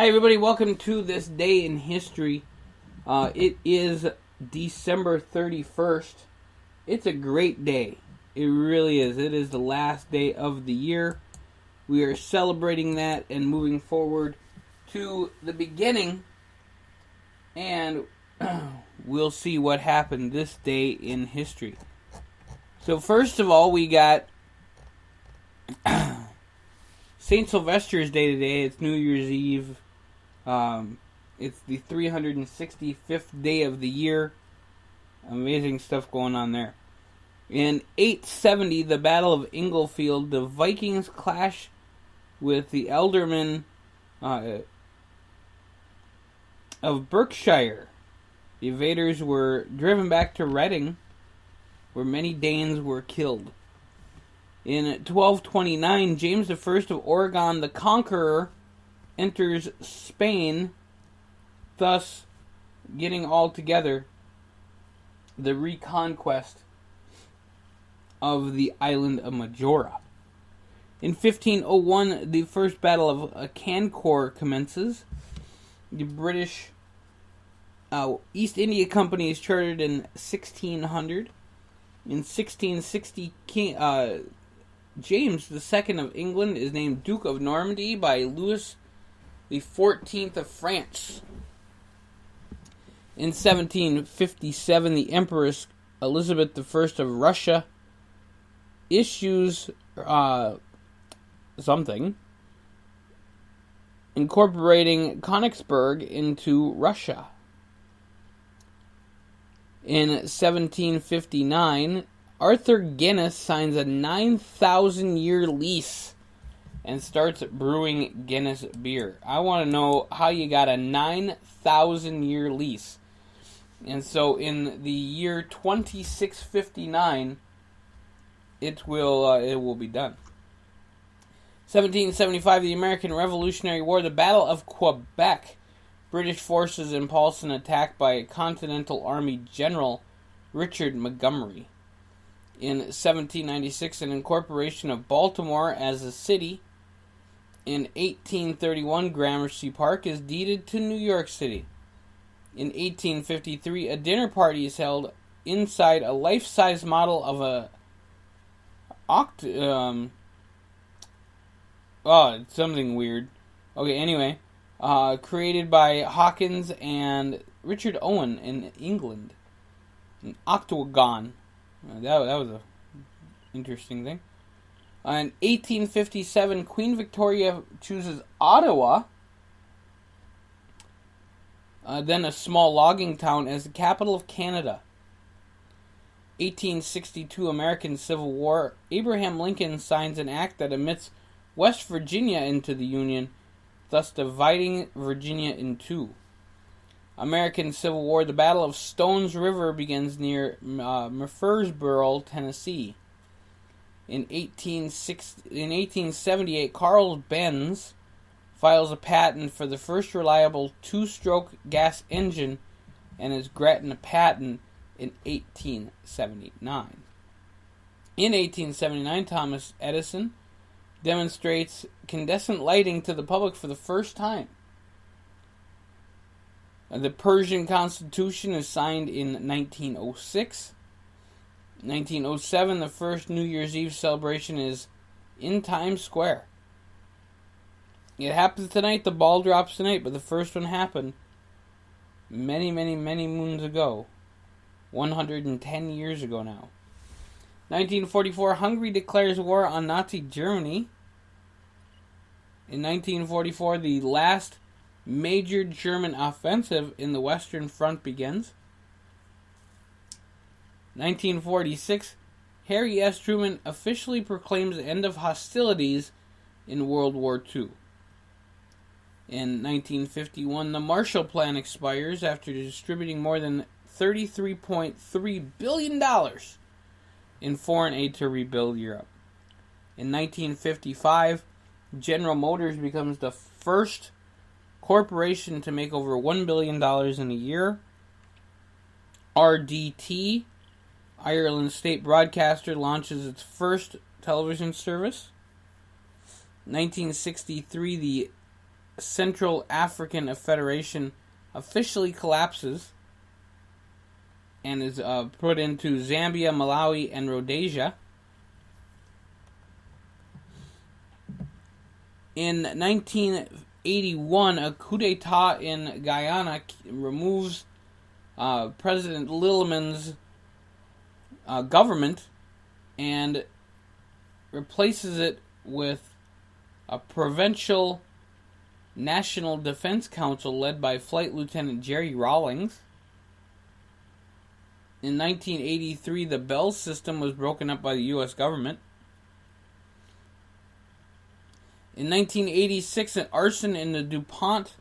Hi everybody, welcome to this day in history. It is December 31st. It's a great day. It really is. It is the last day of the year. We are celebrating that and moving forward to the beginning. And we'll see what happened this day in history. So first of all, we got St. Sylvester's Day today. It's New Year's Eve. It's the 365th day of the year. Amazing stuff going on there. In 870, the Battle of Inglefield, the Vikings clash with the Ealdormen of Berkshire. The invaders were driven back to Reading, where many Danes were killed. In 1229, James I of Oregon the Conqueror enters Spain, thus getting all together the reconquest of the island of Majora. In 1501, the First Battle of Cancor commences. The British East India Company is chartered in 1600. In 1660, James II of England is named Duke of Normandy by Louis XIV of France. In 1757, the Empress Elizabeth I of Russia issues something incorporating Königsberg into Russia. In 1759, Arthur Guinness signs a 9,000-year lease and starts brewing Guinness beer. I want to know how you got a 9,000-year lease. And so in the year 2659, it will be done. 1775, the American Revolutionary War, the Battle of Quebec. British forces impulse an attack by Continental Army General Richard Montgomery. In 1796, an incorporation of Baltimore as a city. In 1831, Gramercy Park is deeded to New York City. In 1853, a dinner party is held inside a life-size model of a it's something weird. Okay, anyway, created by Hawkins and Richard Owen in England. An octagon. That was a interesting thing. In 1857, Queen Victoria chooses Ottawa, then a small logging town, as the capital of Canada. 1862, American Civil War. Abraham Lincoln signs an act that admits West Virginia into the Union, thus dividing Virginia in two. American Civil War. The Battle of Stones River begins near Murfreesboro, Tennessee. In 1878, Carl Benz files a patent for the first reliable two-stroke gas engine and is granted a patent in 1879. In 1879, Thomas Edison demonstrates incandescent lighting to the public for the first time. The Persian Constitution is signed in 1906. 1907, the first New Year's Eve celebration is in Times Square. It happens tonight, the ball drops tonight, but the first one happened many, many, many moons ago. 110 years ago now. 1944, Hungary declares war on Nazi Germany. In 1944, the last major German offensive in the Western Front begins. 1946, Harry S. Truman officially proclaims the end of hostilities in World War II. In 1951, the Marshall Plan expires after distributing more than $33.3 billion in foreign aid to rebuild Europe. In 1955, General Motors becomes the first corporation to make over $1 billion in a year. RDT, Ireland's state broadcaster, launches its first television service. 1963, the Central African Federation officially collapses and is put into Zambia, Malawi, and Rhodesia. In 1981, a coup d'etat in Guyana removes President Lilliman's government and replaces it with a provincial National Defense Council led by Flight Lieutenant Jerry Rawlings. In 1983, the Bell system was broken up by the U.S. government. In 1986, an arson in the DuPont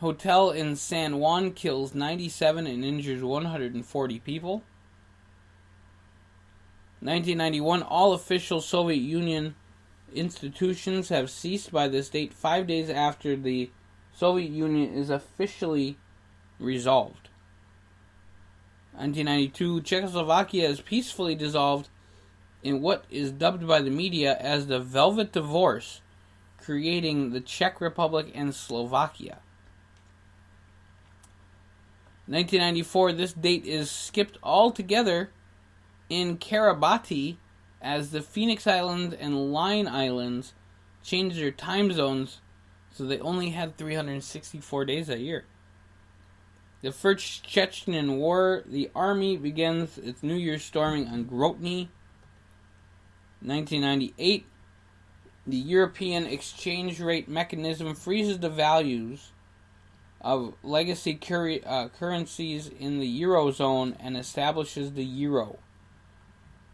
Hotel in San Juan kills 97 and injures 140 people. 1991, all official Soviet Union institutions have ceased by this date, 5 days after the Soviet Union is officially resolved. 1992, Czechoslovakia is peacefully dissolved in what is dubbed by the media as the Velvet Divorce, creating the Czech Republic and Slovakia. 1994, this date is skipped altogether in Kiribati as the Phoenix Islands and Line Islands changed their time zones so they only had 364 days that year. The First Chechen War, the army begins its New Year's storming on Grozny. 1998, the European exchange rate mechanism freezes the values of legacy currencies in the Eurozone and establishes the euro.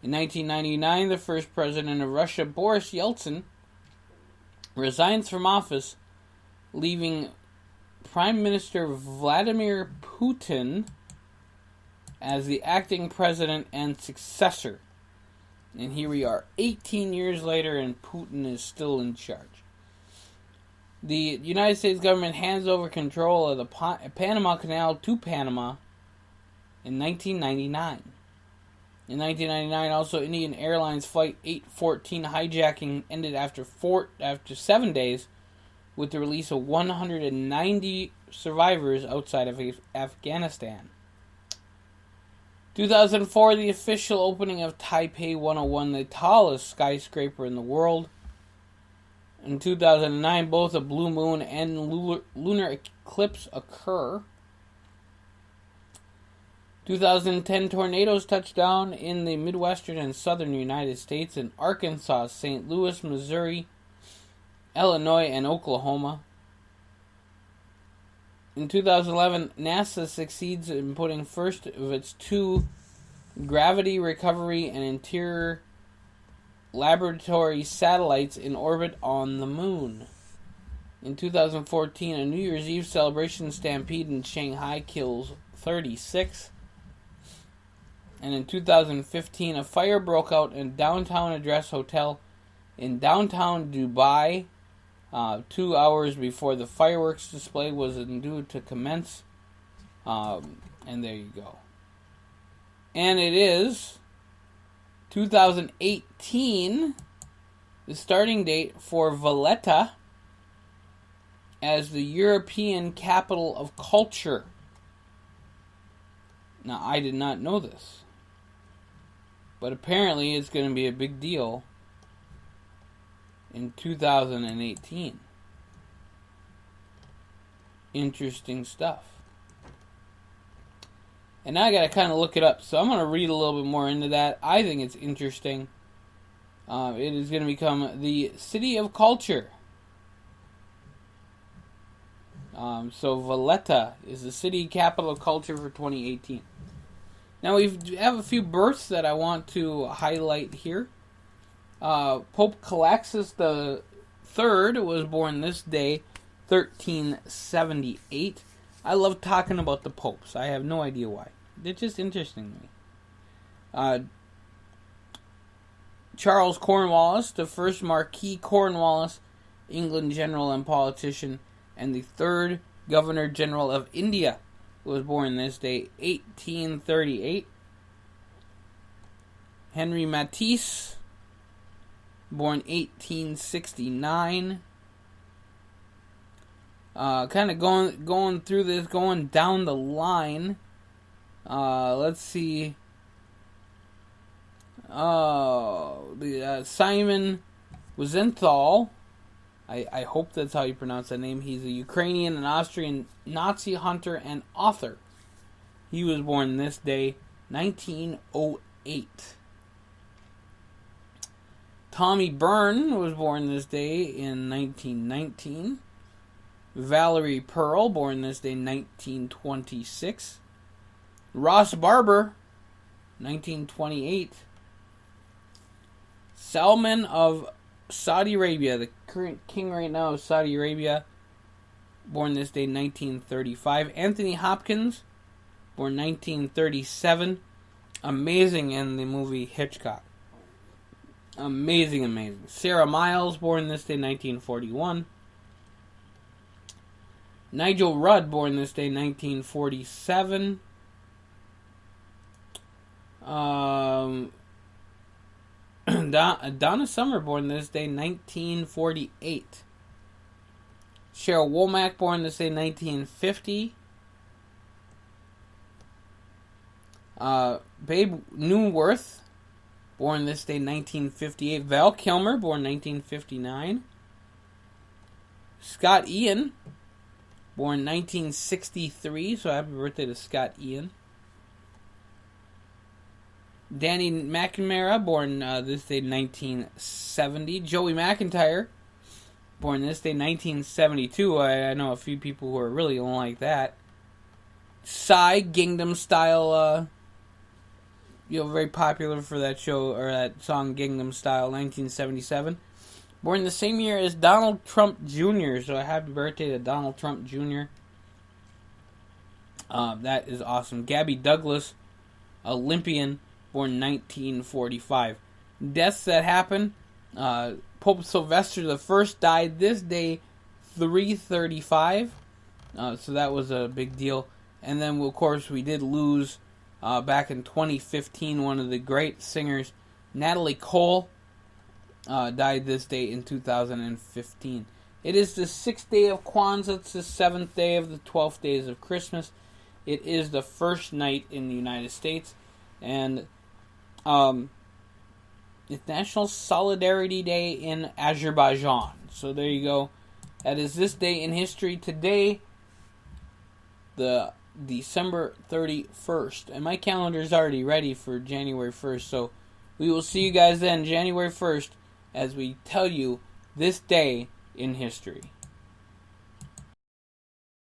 In 1999, the first president of Russia, Boris Yeltsin, resigns from office, leaving Prime Minister Vladimir Putin as the acting president and successor. And here we are, 18 years later, and Putin is still in charge. The United States government hands over control of the Panama Canal to Panama in 1999. In 1999, also, Indian Airlines Flight 814 hijacking ended after 7 days with the release of 190 survivors outside of Afghanistan. 2004, the official opening of Taipei 101, the tallest skyscraper in the world. In 2009, both a blue moon and lunar eclipse occur. 2010, tornadoes touch down in the Midwestern and Southern United States in Arkansas, St. Louis, Missouri, Illinois, and Oklahoma. In 2011, NASA succeeds in putting first of its two gravity recovery and interior laboratory satellites in orbit on the moon. In 2014, a New Year's Eve celebration stampede in Shanghai kills 36. And in 2015, a fire broke out in a downtown address hotel in downtown Dubai 2 hours before the fireworks display was due to commence. And there you go. And it is 2018, the starting date for Valletta as the European Capital of Culture. Now, I did not know this, but apparently it's going to be a big deal in 2018. Interesting stuff. And now I got to kind of look it up, so I'm going to read a little bit more into that. I think it's interesting. It is going to become the City of Culture. So Valletta is the city capital of culture for 2018. Now we have a few births that I want to highlight here. Pope Calaxus III was born this day, 1378. I love talking about the popes. I have no idea why. They're just interesting to me. Charles Cornwallis, the first Marquis Cornwallis, England general and politician, and the third Governor General of India, was born this day, 1838. Henry Matisse, born 1869. Kind of going through this, going down the line. Let's see. Simon Wiesenthal. I hope that's how you pronounce that name. He's a Ukrainian and Austrian Nazi hunter and author. He was born this day, 1908. Tommy Byrne was born this day in 1919. Valerie Pearl, born this day, 1926. Ross Barber, 1928. Salman of Saudi Arabia, the current king right now of Saudi Arabia, born this day, 1935. Anthony Hopkins, born 1937. Amazing in the movie Hitchcock. Amazing. Sarah Miles, born this day, 1941. Nigel Rudd, born this day, 1947. Donna Summer, born this day, 1948. Cheryl Womack, born this day, 1950. Babe Newworth, born this day, 1958. Val Kilmer, born 1959. Scott Ian, born 1963, so happy birthday to Scott Ian. Danny McNamara, born this day, 1970. Joey McIntyre, born this day, 1972. I know a few people who are really don't like that. Psy, Gangnam Style, very popular for that show, or that song Gangnam Style, 1977. Born the same year as Donald Trump Jr., so happy birthday to Donald Trump Jr. That is awesome. Gabby Douglas, Olympian, born 1945. Deaths that happen, Pope Sylvester I died this day, 335. So that was a big deal. And then, of course, we did lose, back in 2015, one of the great singers, Natalie Cole, died this day in 2015. It is the 6th day of Kwanzaa. It's the 7th day of the 12 days of Christmas. It is the first night in the United States. And it's National Solidarity Day in Azerbaijan. So there you go. That is this day in history today, the December 31st. And my calendar is already ready for January 1st. So we will see you guys then, January 1st, as we tell you this day in history.